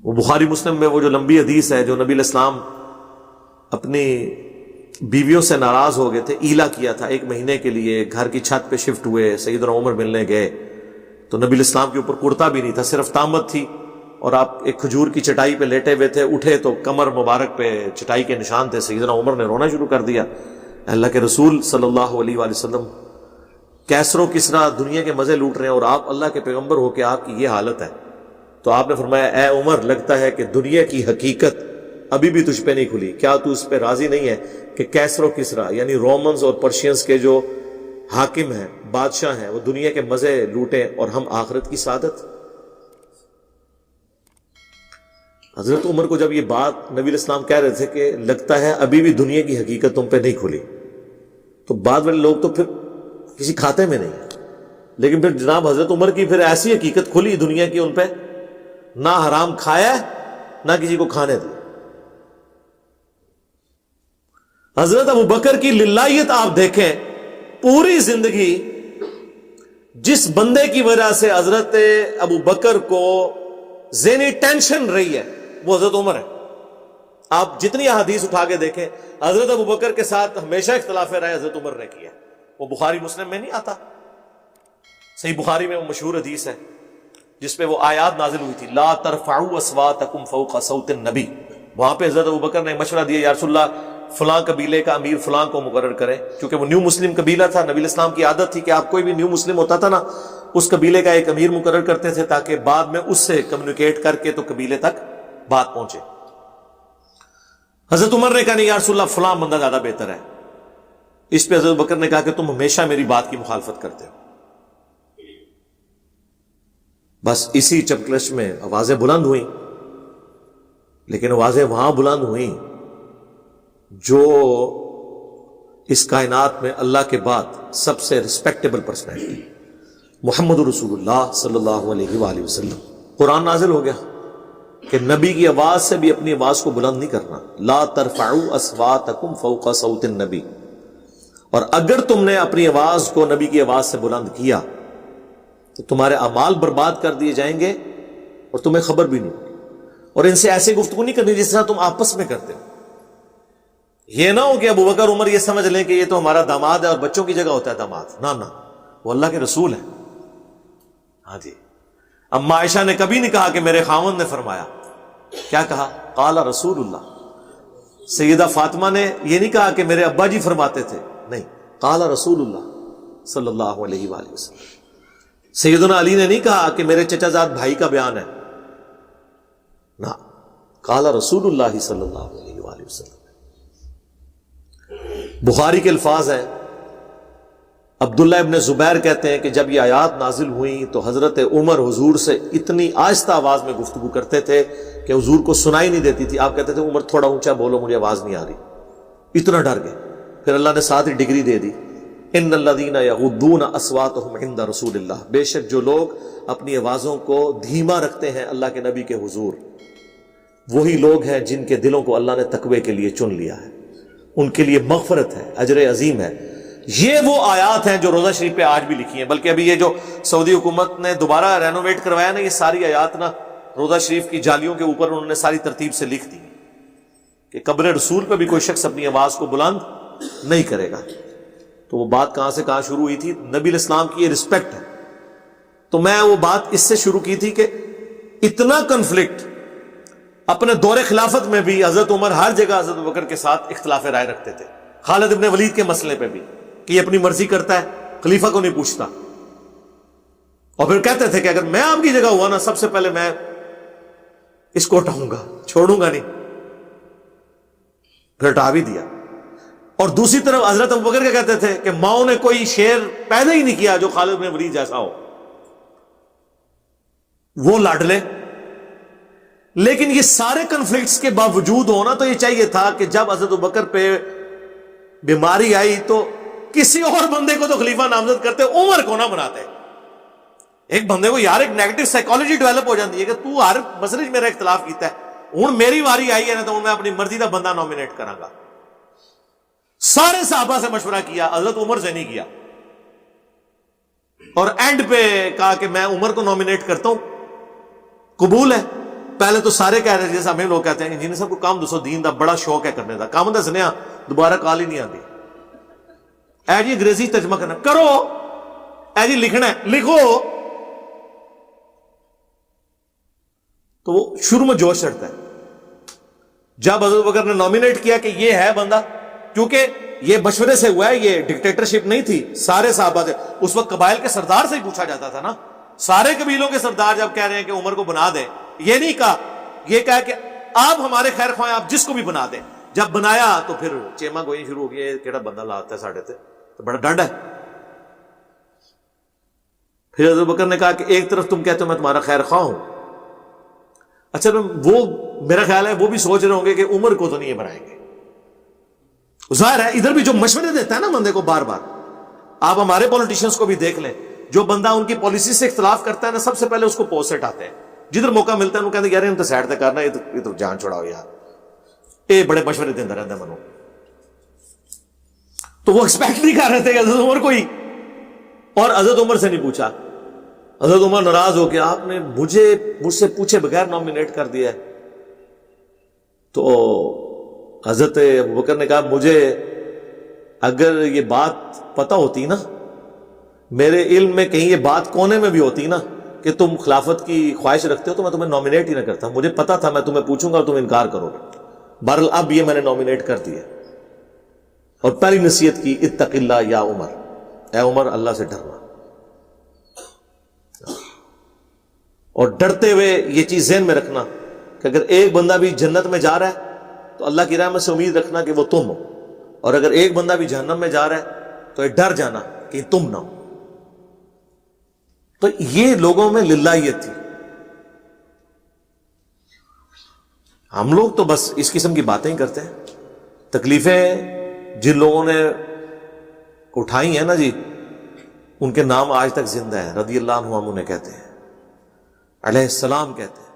وہ بخاری مسلم میں وہ جو لمبی حدیث ہے جو نبی علیہ السلام اپنی بیویوں سے ناراض ہو گئے تھے، ایلا کیا تھا 1 مہینے کے لیے، گھر کی چھت پہ شفٹ ہوئے، سیدنا عمر ملنے گئے تو نبی علیہ السلام کے اوپر کرتا بھی نہیں تھا، صرف تامت تھی، اور آپ ایک کھجور کی چٹائی پہ لیٹے ہوئے تھے، اٹھے تو کمر مبارک پہ چٹائی کے نشان تھے۔ سیدنا عمر نے رونا شروع کر دیا، اللہ کے رسول صلی اللہ علیہ وآلہ وسلم کیسر و کسریٰ دنیا کے مزے لوٹ رہے ہیں اور آپ اللہ کے پیغمبر ہو کے آپ کی یہ حالت ہے۔ تو آپ نے فرمایا اے عمر، لگتا ہے کہ دنیا کی حقیقت ابھی بھی تجھ پہ نہیں کھلی، کیا تو اس پہ راضی نہیں ہے کہ کیسر و کسریٰ یعنی رومنز اور پرشینز کے جو حاکم ہیں، بادشاہ ہیں، وہ دنیا کے مزے لوٹیں اور ہم آخرت کی سعادت؟ حضرت عمر کو جب یہ بات نبی علیہ السلام کہہ رہے تھے کہ لگتا ہے ابھی بھی دنیا کی حقیقت تم پہ نہیں کھلی، تو بعد والے لوگ تو پھر کسی کھاتے میں نہیں، لیکن پھر جناب حضرت عمر کی پھر ایسی حقیقت کھلی دنیا کی، ان پہ نہ حرام کھایا نہ کسی کو کھانے دی۔ حضرت ابو بکر کی للہیت آپ دیکھیں، پوری زندگی جس بندے کی وجہ سے حضرت ابو بکر کو ذہنی ٹینشن رہی ہے وہ حضرت عمر ہے۔ آپ جتنی احادیث اٹھا کے دیکھیں، حضرت ابو بکر کے ساتھ ہمیشہ اختلاف رائے حضرت عمر نے کیا، وہ بخاری مسلم میں نہیں آتا؟ صحیح بخاری میں وہ مشہور حدیث ہے جس پہ وہ آیات نازل ہوئی تھی، لا ترفعوا اصواتکم فوق صوت النبی۔ وہاں پہ حضرت ابو بکر نے مشورہ دیا، یا رسول اللہ فلاں قبیلے کا امیر فلاں کو مقرر کریں، کیونکہ وہ نیو مسلم قبیلہ تھا۔ نبی علیہ السلام کی عادت تھی کہ آپ کوئی بھی نیو مسلم ہوتا تھا نا، اس قبیلے کا ایک امیر مقرر کرتے تھے تاکہ بعد میں اس سے کمیونیکیٹ کر کے تو قبیلے تک بات پہنچے۔ حضرت عمر نے کہا نہیں یا رسول اللہ فلاں بندہ زیادہ بہتر ہے۔ اس پہ حضرت بکر نے کہا کہ تم ہمیشہ میری بات کی مخالفت کرتے ہو۔ بس اسی چپکلش میں آوازیں بلند ہوئیں، لیکن آوازیں وہاں بلند ہوئیں جو اس کائنات میں اللہ کے بعد سب سے ریسپیکٹیبل پرسنالٹی محمد رسول اللہ صلی اللہ علیہ وآلہ وسلم۔ قرآن نازل ہو گیا کہ نبی کی آواز سے بھی اپنی آواز کو بلند نہیں کرنا، لا ترفعوا اصواتکم فوق صوت النبی، اور اگر تم نے اپنی آواز کو نبی کی آواز سے بلند کیا تو تمہارے اعمال برباد کر دیے جائیں گے اور تمہیں خبر بھی نہیں ہوگی، اور ان سے ایسے گفتگو نہیں کرنی جس طرح تم آپس میں کرتے ہو۔ یہ نہ ہو کہ ابو بکر عمر یہ سمجھ لیں کہ یہ تو ہمارا داماد ہے اور بچوں کی جگہ ہوتا ہے داماد، نہ وہ اللہ کے رسول ہیں۔ ہاں جی، اما عائشہ نے کبھی نہیں کہا کہ میرے خاوند نے فرمایا، کیا کہا؟ قال رسول اللہ۔ سیدہ فاطمہ نے یہ نہیں کہا کہ میرے ابا جی فرماتے تھے، نہیں، قال رسول اللہ صلی اللہ علیہ وآلہ وسلم۔ سیدنا علی نے نہیں کہا کہ میرے چچا زاد بھائی کا بیان ہے، نہ، قال رسول اللہ صلی اللہ علیہ وآلہ وسلم۔ بخاری کے الفاظ ہیں، عبداللہ ابن زبیر کہتے ہیں کہ جب یہ آیات نازل ہوئیں تو حضرت عمر حضور سے اتنی آہستہ آواز میں گفتگو کرتے تھے کہ حضور کو سنائی نہیں دیتی تھی۔ آپ کہتے تھے عمر تھوڑا اونچا بولو، مجھے آواز نہیں آ رہی، اتنا ڈر گئے۔ پھر اللہ نے ساتھ ہی ڈگری دے دی، ان الذین یغضون اصواتهم عند رسول اللہ، بے شک جو لوگ اپنی آوازوں کو دھیما رکھتے ہیں اللہ کے نبی کے حضور، وہی لوگ ہیں جن کے دلوں کو اللہ نے تقوی کے لیے چن لیا ہے، ان کے لیے مغفرت ہے، اجر عظیم ہے۔ یہ وہ آیات ہیں جو روزہ شریف پہ آج بھی لکھی ہیں، بلکہ ابھی یہ جو سعودی حکومت نے دوبارہ رینوویٹ کروایا نا، یہ ساری آیات نا روزہ شریف کی جالیوں کے اوپر انہوں نے ساری ترتیب سے لکھ دی کہ قبر رسول پہ بھی کوئی شخص اپنی آواز کو بلند نہیں کرے گا۔ تو وہ بات کہاں سے کہاں شروع ہوئی تھی؟ نبی علیہ السلام کی یہ رسپیکٹ ہے۔ تو میں وہ بات اس سے شروع کی تھی کہ اتنا کنفلکٹ اپنے دور خلافت میں بھی حضرت عمر ہر جگہ حضرت بکر کے ساتھ اختلاف رائے رکھتے تھے، خالد ابن ولید کے مسئلے پہ بھی کہ یہ اپنی مرضی کرتا ہے، خلیفہ کو نہیں پوچھتا، اور پھر کہتے تھے کہ اگر میں آپ کی جگہ ہوا نا سب سے پہلے میں اس کو ہٹاؤں گا، چھوڑوں گا نہیں، پھر ہٹا بھی دیا۔ اور دوسری طرف حضرت ابوبکر کیا کہتے تھے کہ ماؤں نے کوئی شیر پیدا ہی نہیں کیا جو خالد بن ولید جیسا ہو، وہ لاڈلے۔ لیکن یہ سارے کنفلکٹس کے باوجود ہونا تو یہ چاہیے تھا کہ جب حضرت ابوبکر پہ بیماری آئی تو کسی اور بندے کو تو خلیفہ نامزد کرتے، عمر کو نہ بناتے۔ ایک بندے کو یار ایک نیگیٹو سائیکالوجی ڈیولپ ہو جاتی ہے کہ تو ہر مسئلے میرا اختلاف کیتا ہے، ہوں میری واری آئی ہے نا تو میں اپنی مرضی کا بندہ نامینیٹ کراں گا۔ سارے صحابہ سے مشورہ کیا، حضرت عمر سے نہیں کیا، اور اینڈ پہ کہا کہ میں عمر کو نامینیٹ کرتا ہوں، قبول ہے۔ پہلے تو سارے کہہ رہے جیسے ہمیں لوگ کہتے ہیں کہ جن سب کو کام دسو دین دا بڑا شوق ہے کرنے دا کام دسنے دوبارہ کال ہی نہیں آتی اے جی انگریزی ترجمہ کرنا کرو اے جی لکھنا ہے لکھو تو وہ شروع میں جوش چڑھتا ہے. جب حضرت بکر نے نامینیٹ کیا کہ یہ ہے بندہ, کیونکہ یہ مشورے سے ہوا ہے, یہ ڈکٹیٹرشپ نہیں تھی, سارے صحابہ سے اس وقت قبائل کے سردار سے ہی پوچھا جاتا تھا نا, سارے قبیلوں کے سردار جب کہہ رہے ہیں کہ عمر کو بنا دیں, یہ نہیں کہا, یہ کہا کہ آپ ہمارے خیر خواہ آپ جس کو بھی بنا دیں. جب بنایا تو پھر چیما گوئی شروع ہو گئی کیڑا بندہ لاتا ہے ساڑھے تے, تو بڑا ڈنڈ ہے. پھر حضرت بکر نے کہا کہ ایک طرف تم کہتے ہو میں تمہارا خیر خواہ ہوں, اچھا وہ میرا خیال ہے وہ بھی سوچ رہے ہوں گے کہ عمر کو تو نہیں یہ بنائیں گے. ظاہر ہے ادھر بھی جو مشورے دیتا ہے نا بندے کو بار بار, آپ ہمارے پولیٹیشینز کو بھی دیکھ لیں, جو بندہ ان کی پالیسی سے اختلاف کرتا ہے نا سب سے پہلے اس کو پوسٹ ہٹاتے ہیں, جدھر موقع ملتا ہے وہ کہتے ہیں یار ان تو سائڈ تے کرنا, یہ تو جان چھوڑاؤ یار, یہ بڑے مشورے دیتا رہتا ہے منو. تو وہ ایکسپیکٹ نہیں کر رہے تھے حضرت عمر کو ہی, اور حضرت عمر سے نہیں پوچھا. حضرت عمر ناراض ہو کے آپ نے مجھ سے پوچھے بغیر نامینیٹ کر دیا ہے. تو حضرت ابوبکر نے کہا مجھے اگر یہ بات پتہ ہوتی نا, میرے علم میں کہیں یہ بات کونے میں بھی ہوتی نا کہ تم خلافت کی خواہش رکھتے ہو تو میں تمہیں نامینیٹ ہی نہ کرتا. مجھے پتا تھا میں تمہیں پوچھوں گا اور تم انکار کرو گے. بہرحال اب یہ میں نے نامینیٹ کر دیا. اور پہلی نصیحت کی اتق اللہ یا عمر, اے عمر اللہ سے ڈرنا. اور ڈرتے ہوئے یہ چیز ذہن میں رکھنا کہ اگر ایک بندہ بھی جنت میں جا رہا ہے تو اللہ کی رحمت سے امید رکھنا کہ وہ تم ہو, اور اگر ایک بندہ بھی جہنم میں جا رہا ہے تو ڈر جانا کہ تم نہ ہو. تو یہ لوگوں میں للہیت تھی. ہم لوگ تو بس اس قسم کی باتیں ہی کرتے ہیں. تکلیفیں جن لوگوں نے اٹھائی ہیں نا جی, ان کے نام آج تک زندہ ہیں. رضی اللہ عنہ ہم انہیں کہتے ہیں, علیہ السلام کہتے ہیں.